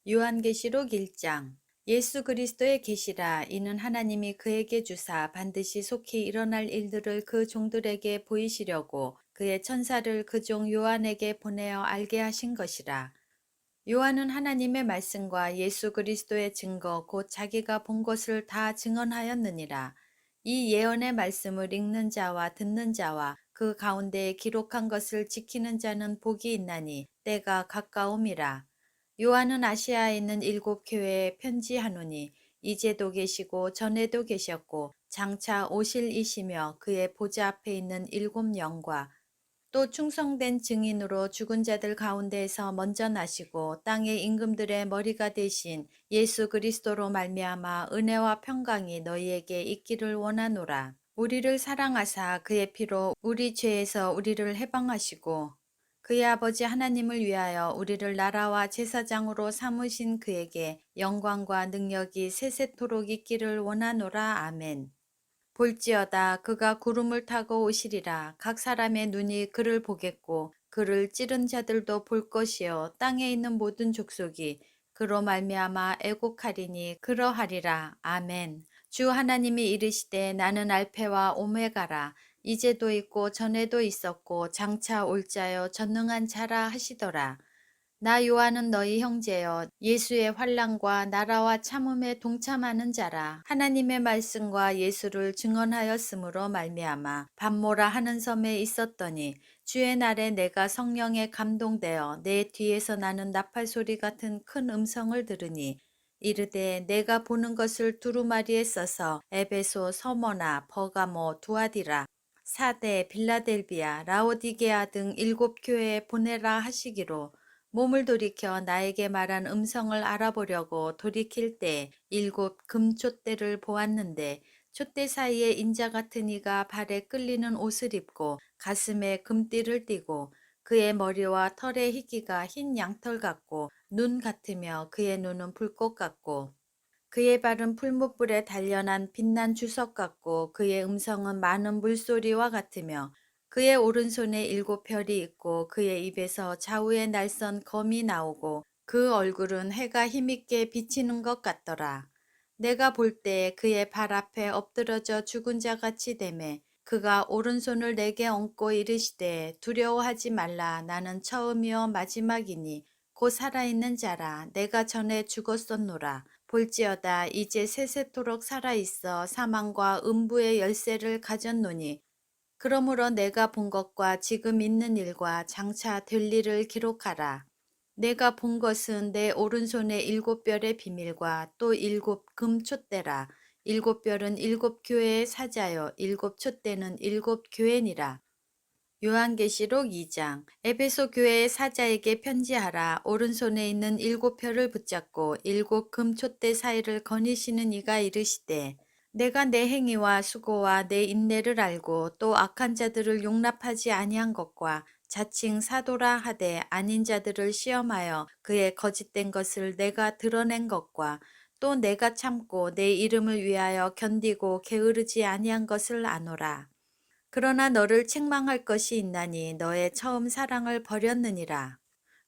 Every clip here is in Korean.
요한계시록 1장. 예수 그리스도의 계시라. 이는 하나님이 그에게 주사 반드시 속히 일어날 일들을 그 종들에게 보이시려고 그의 천사를 그 종 요한에게 보내어 알게 하신 것이라. 요한은 하나님의 말씀과 예수 그리스도의 증거 곧 자기가 본 것을 다 증언하였느니라. 이 예언의 말씀을 읽는 자와 듣는 자와 그 가운데에 기록한 것을 지키는 자는 복이 있나니 때가 가까움이라. 요한은 아시아에 있는 7교회에 편지하노니 이제도 계시고 전에도 계셨고 장차 오실 이시며 그의 보좌 앞에 있는 7영과 또 충성된 증인으로 죽은 자들 가운데에서 먼저 나시고 땅의 임금들의 머리가 되신 예수 그리스도로 말미암아 은혜와 평강이 너희에게 있기를 원하노라. 우리를 사랑하사 그의 피로 우리 죄에서 우리를 해방하시고 그의 아버지 하나님을 위하여 우리를 나라와 제사장으로 삼으신 그에게 영광과 능력이 세세토록 있기를 원하노라. 아멘. 볼지어다 그가 구름을 타고 오시리라. 각 사람의 눈이 그를 보겠고 그를 찌른 자들도 볼 것이요 땅에 있는 모든 족속이 그로 말미암아 애곡하리니 그러하리라. 아멘. 주 하나님이 이르시되 나는 알페와 오메가라. 이제도 있고 전에도 있었고 장차 올 자요 전능한 자라 하시더라. 나 요한은 너희 형제여 예수의 환난과 나라와 참음에 동참하는 자라. 하나님의 말씀과 예수를 증언하였으므로 말미암아 밤모라 하는 섬에 있었더니 주의 날에 내가 성령에 감동되어 내 뒤에서 나는 나팔 소리 같은 큰 음성을 들으니 이르되 내가 보는 것을 두루마리에 써서 에베소, 서머나, 버가모, 두아디라, 사대, 빌라델비아, 라오디게아 등 7교회에 보내라 하시기로 몸을 돌이켜 나에게 말한 음성을 알아보려고 돌이킬 때 7금촛대를 보았는데 촛대 사이에 인자 같은 이가 발에 끌리는 옷을 입고 가슴에 금띠를 띠고 그의 머리와 털의 희기가 흰 양털 같고 눈 같으며 그의 눈은 불꽃 같고 그의 발은 풀무불에 단련한 빛난 주석 같고 그의 음성은 많은 물소리와 같으며 그의 오른손에 7별이 있고 그의 입에서 좌우에 날선 검이 나오고 그 얼굴은 해가 힘있게 비치는 것 같더라. 내가 볼 때 그의 발 앞에 엎드러져 죽은 자 같이 되매 그가 오른손을 내게 얹고 이르시되 두려워하지 말라. 나는 처음이요 마지막이니 곧 살아있는 자라. 내가 전에 죽었었노라. 볼지어다 이제 세세토록 살아있어 사망과 음부의 열쇠를 가졌노니 그러므로 내가 본 것과 지금 있는 일과 장차 될 일을 기록하라. 내가 본 것은 내 오른손의 7별의 비밀과 또 7금촛대라. 7별은 7교회의 사자요 7촛대는 7교회니라. 요한계시록 2장. 에베소 교회의 사자에게 편지하라. 오른손에 있는 7별을 붙잡고 7금촛대 사이를 거니시는 이가 이르시되 내가 내 행위와 수고와 내 인내를 알고 또 악한 자들을 용납하지 아니한 것과 자칭 사도라 하되 아닌 자들을 시험하여 그의 거짓된 것을 내가 드러낸 것과 또 내가 참고 내 이름을 위하여 견디고 게으르지 아니한 것을 아노라. 그러나 너를 책망할 것이 있나니 너의 처음 사랑을 버렸느니라.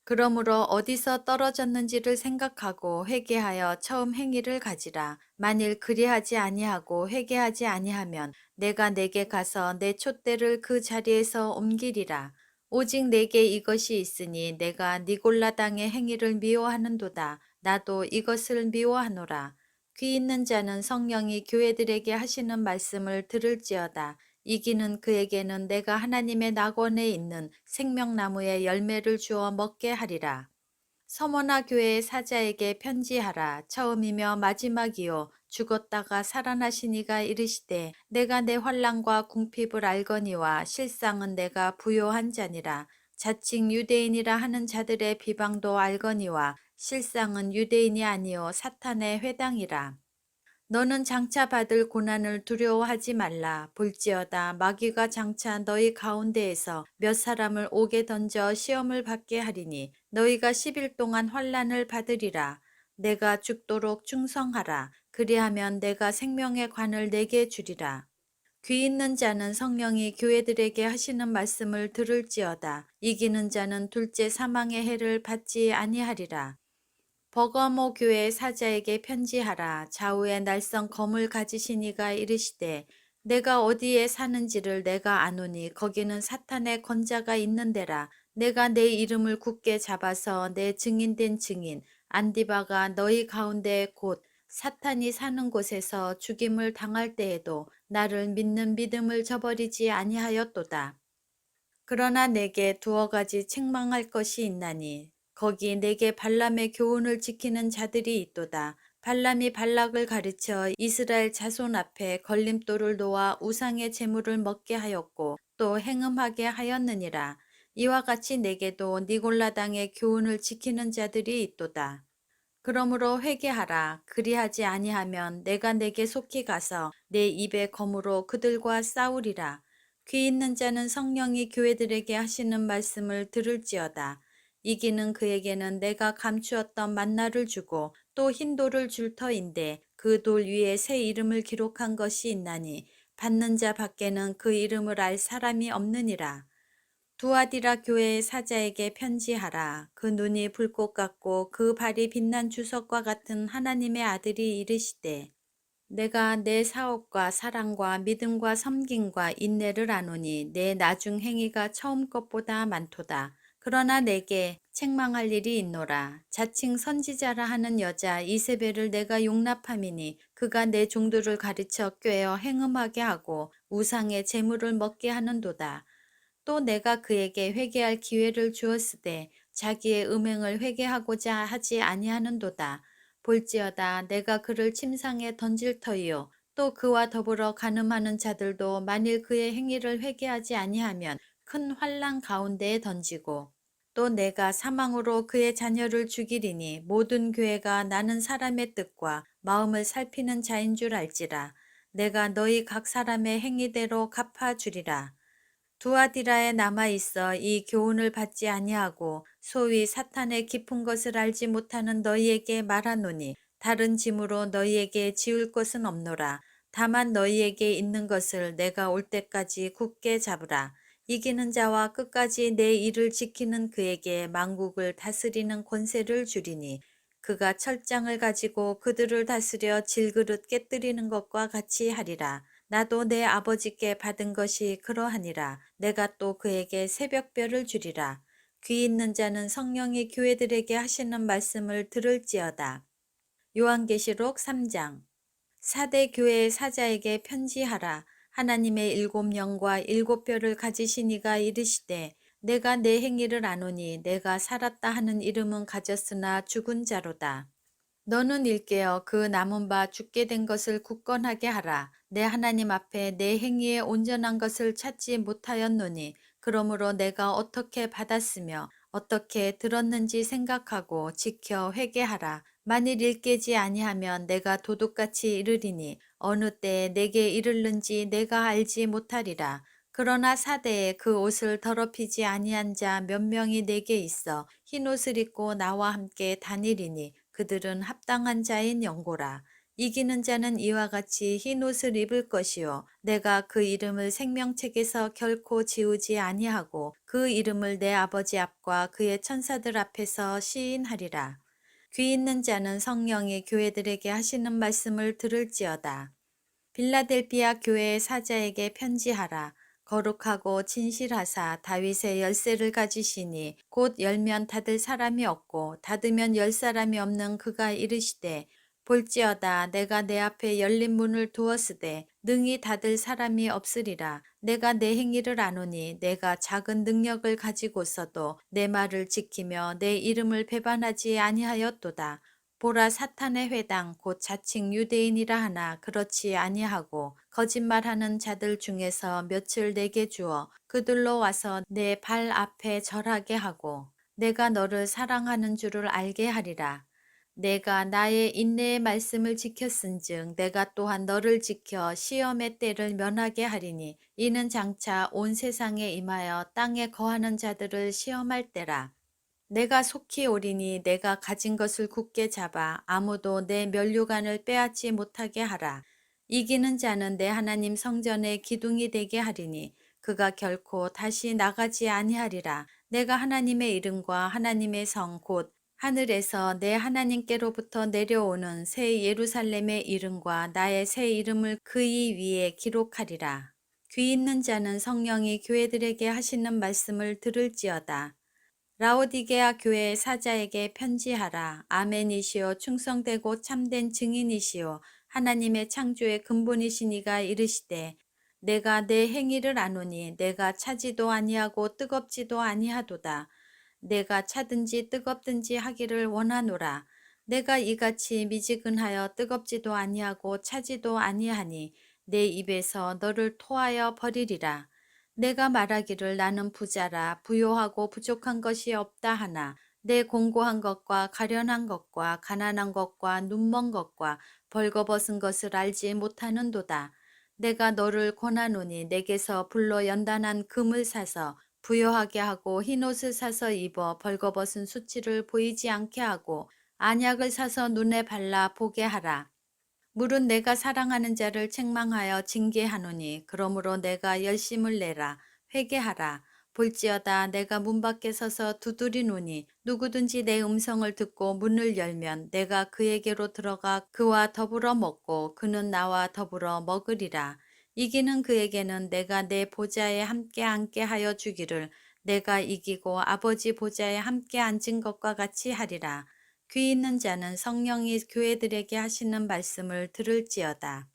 그러므로 어디서 떨어졌는지를 생각하고 회개하여 처음 행위를 가지라. 만일 그리하지 아니하고 회개하지 아니하면 내가 내게 가서 내 촛대를 그 자리에서 옮기리라. 오직 내게 이것이 있으니 내가 니골라 당의 행위를 미워하는도다. 나도 이것을 미워하노라. 귀 있는 자는 성령이 교회들에게 하시는 말씀을 들을지어다. 이기는 그에게는 내가 하나님의 낙원에 있는 생명나무의 열매를 주어 먹게 하리라. 서머나 교회의 사자에게 편지하라. 처음이며 마지막이요 죽었다가 살아나신 이가 이르시되 내가 내 환난과 궁핍을 알거니와 실상은 내가 부요한 자니라. 자칭 유대인이라 하는 자들의 비방도 알거니와 실상은 유대인이 아니요 사탄의 회당이라. 너는 장차 받을 고난을 두려워하지 말라. 볼지어다 마귀가 장차 너희 가운데에서 몇 사람을 옥에 던져 시험을 받게 하리니 너희가 10일 동안 환난을 받으리라. 내가 죽도록 충성하라. 그리하면 내가 생명의 관을 내게 주리라. 귀 있는 자는 성령이 교회들에게 하시는 말씀을 들을지어다. 이기는 자는 둘째 사망의 해를 받지 아니하리라. 버가모 교회 사자에게 편지하라. 좌우에 날선 검을 가지신 이가 이르시되 내가 어디에 사는지를 내가 아노니 거기는 사탄의 권자가 있는 데라. 내가 내 이름을 굳게 잡아서 내 증인된 증인 안디바가 너희 가운데 곧 사탄이 사는 곳에서 죽임을 당할 때에도 나를 믿는 믿음을 저버리지 아니하였도다. 그러나 내게 두어 가지 책망할 것이 있나니 거기 내게 발람의 교훈을 지키는 자들이 있도다. 발람이 발락을 가르쳐 이스라엘 자손 앞에 걸림돌을 놓아 우상의 제물을 먹게 하였고 또 행음하게 하였느니라. 이와 같이 내게도 니골라당의 교훈을 지키는 자들이 있도다. 그러므로 회개하라. 그리하지 아니하면 내가 내게 속히 가서 내 입의 검으로 그들과 싸우리라. 귀 있는 자는 성령이 교회들에게 하시는 말씀을 들을지어다. 이기는 그에게는 내가 감추었던 만나를 주고 또 흰 돌을 줄 터인데 그 돌 위에 새 이름을 기록한 것이 있나니 받는 자 밖에는 그 이름을 알 사람이 없느니라. 두아디라 교회의 사자에게 편지하라. 그 눈이 불꽃 같고 그 발이 빛난 주석과 같은 하나님의 아들이 이르시되 내가 내 사업과 사랑과 믿음과 섬김과 인내를 아노니 내 나중 행위가 처음 것보다 많도다. 그러나 내게 책망할 일이 있노라. 자칭 선지자라 하는 여자 이세벨을 내가 용납함이니 그가 내 종들을 가르쳐 꾀어 행음하게 하고 우상의 재물을 먹게 하는도다. 또 내가 그에게 회개할 기회를 주었으되 자기의 음행을 회개하고자 하지 아니하는도다. 볼지어다 내가 그를 침상에 던질 터이요 또 그와 더불어 간음하는 자들도 만일 그의 행위를 회개하지 아니하면 큰 환난 가운데에 던지고 또 내가 사망으로 그의 자녀를 죽이리니 모든 교회가 나는 사람의 뜻과 마음을 살피는 자인 줄 알지라. 내가 너희 각 사람의 행위대로 갚아주리라. 두아디라에 남아 있어 이 교훈을 받지 아니하고 소위 사탄의 깊은 것을 알지 못하는 너희에게 말하노니 다른 짐으로 너희에게 지울 것은 없노라. 다만 너희에게 있는 것을 내가 올 때까지 굳게 잡으라. 이기는 자와 끝까지 내 일을 지키는 그에게 만국을 다스리는 권세를 주리니 그가 철장을 가지고 그들을 다스려 질그릇 깨뜨리는 것과 같이 하리라. 나도 내 아버지께 받은 것이 그러하니라. 내가 또 그에게 새벽별을 주리라. 귀 있는 자는 성령이 교회들에게 하시는 말씀을 들을지어다. 요한계시록 3장. 사대 교회의 사자에게 편지하라. 하나님의 일곱 영과 일곱 별을 가지신 이가 이르시되 내가 내 행위를 아노니 내가 살았다 하는 이름은 가졌으나 죽은 자로다. 너는 일깨어 그 남은 바 죽게 된 것을 굳건하게 하라. 내 하나님 앞에 내 행위에 온전한 것을 찾지 못하였노니 그러므로 내가 어떻게 받았으며 어떻게 들었는지 생각하고 지켜 회개하라. 만일 일깨지 아니하면 내가 도둑같이 이르리니 어느 때에 내게 이르는지 내가 알지 못하리라. 그러나 사대에 그 옷을 더럽히지 아니한 자 몇 명이 내게 있어 흰 옷을 입고 나와 함께 다니리니 그들은 합당한 자인 영고라. 이기는 자는 이와 같이 흰 옷을 입을 것이요 내가 그 이름을 생명책에서 결코 지우지 아니하고 그 이름을 내 아버지 앞과 그의 천사들 앞에서 시인하리라. 귀 있는 자는 성령이 교회들에게 하시는 말씀을 들을지어다. 빌라델비아 교회의 사자에게 편지하라. 거룩하고 진실하사 다윗의 열쇠를 가지시니 곧 열면 닫을 사람이 없고 닫으면 열 사람이 없는 그가 이르시되 볼지어다 내가 내 앞에 열린 문을 두었으되 능히 닫을 사람이 없으리라. 내가 내 행위를 아노니 내가 작은 능력을 가지고서도 내 말을 지키며 내 이름을 배반하지 아니하였도다. 보라 사탄의 회당 곧 자칭 유대인이라 하나 그렇지 아니하고 거짓말하는 자들 중에서 몇을 내게 주어 그들로 와서 내 발 앞에 절하게 하고 내가 너를 사랑하는 줄을 알게 하리라. 내가 나의 인내의 말씀을 지켰은즉 내가 또한 너를 지켜 시험의 때를 면하게 하리니 이는 장차 온 세상에 임하여 땅에 거하는 자들을 시험할 때라. 내가 속히 오리니 내가 가진 것을 굳게 잡아 아무도 내 면류관을 빼앗지 못하게 하라. 이기는 자는 내 하나님 성전의 기둥이 되게 하리니 그가 결코 다시 나가지 아니하리라. 내가 하나님의 이름과 하나님의 성 곧 하늘에서 내 하나님께로부터 내려오는 새 예루살렘의 이름과 나의 새 이름을 그이 위에 기록하리라. 귀 있는 자는 성령이 교회들에게 하시는 말씀을 들을지어다. 라오디게아 교회의 사자에게 편지하라. 아멘이시오 충성되고 참된 증인이시오 하나님의 창조의 근본이시니가 이르시되 내가 내 행위를 아노니 내가 차지도 아니하고 뜨겁지도 아니하도다. 내가 차든지 뜨겁든지 하기를 원하노라. 내가 이같이 미지근하여 뜨겁지도 아니하고 차지도 아니하니 내 입에서 너를 토하여 버리리라. 내가 말하기를 나는 부자라 부요하고 부족한 것이 없다 하나 내 공고한 것과 가련한 것과 가난한 것과 눈먼 것과 벌거벗은 것을 알지 못하는도다. 내가 너를 권하노니 내게서 불로 연단한 금을 사서 부요하게 하고 흰옷을 사서 입어 벌거벗은 수치를 보이지 않게 하고 안약을 사서 눈에 발라 보게 하라. 물은 내가 사랑하는 자를 책망하여 징계하노니 그러므로 내가 열심을 내라 회개하라. 볼지어다 내가 문 밖에 서서 두드리노니 누구든지 내 음성을 듣고 문을 열면 내가 그에게로 들어가 그와 더불어 먹고 그는 나와 더불어 먹으리라. 이기는 그에게는 내가 내 보좌에 함께 앉게 하여 주기를 내가 이기고 아버지 보좌에 함께 앉은 것과 같이 하리라. 귀 있는 자는 성령이 교회들에게 하시는 말씀을 들을지어다.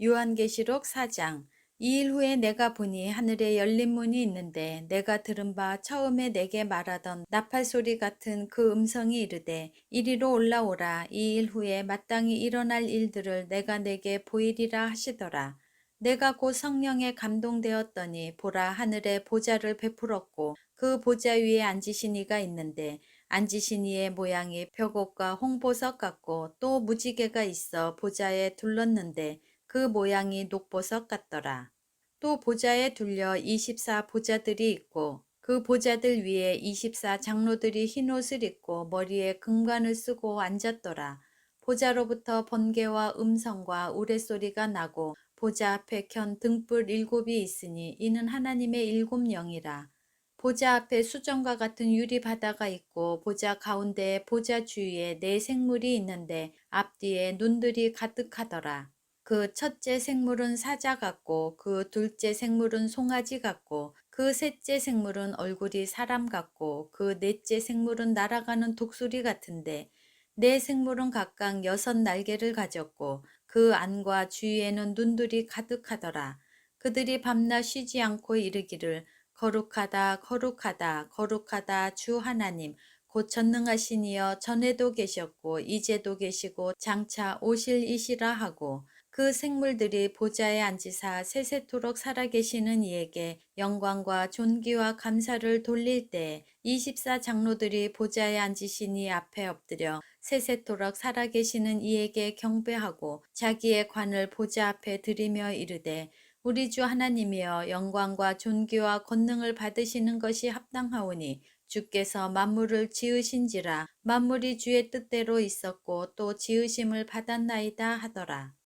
요한계시록 4장. 이 일 후에 내가 보니 하늘에 열린 문이 있는데 내가 들은 바 처음에 내게 말하던 나팔 소리 같은 그 음성이 이르되 이리로 올라오라. 이 일 후에 마땅히 일어날 일들을 내가 내게 보이리라 하시더라. 내가 곧 성령에 감동되었더니 보라 하늘에 보좌를 베풀었고 그 보좌 위에 앉으신 이가 있는데 앉으신 이의 모양이 벽옷과 홍보석 같고 또 무지개가 있어 보좌에 둘렀는데 그 모양이 녹보석 같더라. 또 보좌에 둘려 24 보좌들이 있고 그 보좌들 위에 24 장로들이 흰옷을 입고 머리에 금관을 쓰고 앉았더라. 보좌로부터 번개와 음성과 우레소리가 나고 보좌 앞에 켠 등불 7이 있으니 이는 하나님의 7 영이라. 보좌 앞에 수정과 같은 유리 바다가 있고 보좌 가운데에 보좌 주위에 네 생물이 있는데 앞뒤에 눈들이 가득하더라. 그 첫째 생물은 사자 같고 그 둘째 생물은 송아지 같고 그 셋째 생물은 얼굴이 사람 같고 그 넷째 생물은 날아가는 독수리 같은데 네 생물은 각각 6 날개를 가졌고 그 안과 주위에는 눈들이 가득하더라. 그들이 밤낮 쉬지 않고 이르기를 거룩하다 거룩하다 거룩하다 주 하나님 곧 전능하신 이여 전에도 계셨고 이제도 계시고 장차 오실 이시라 하고 그 생물들이 보좌에 앉으사 세세토록 살아계시는 이에게 영광과 존귀와 감사를 돌릴 때 24 장로들이 보좌에 앉으신 이 앞에 엎드려 세세토록 살아계시는 이에게 경배하고 자기의 관을 보좌 앞에 드리며 이르되 우리 주 하나님이여 영광과 존귀와 권능을 받으시는 것이 합당하오니 주께서 만물을 지으신지라 만물이 주의 뜻대로 있었고 또 지으심을 받았나이다 하더라.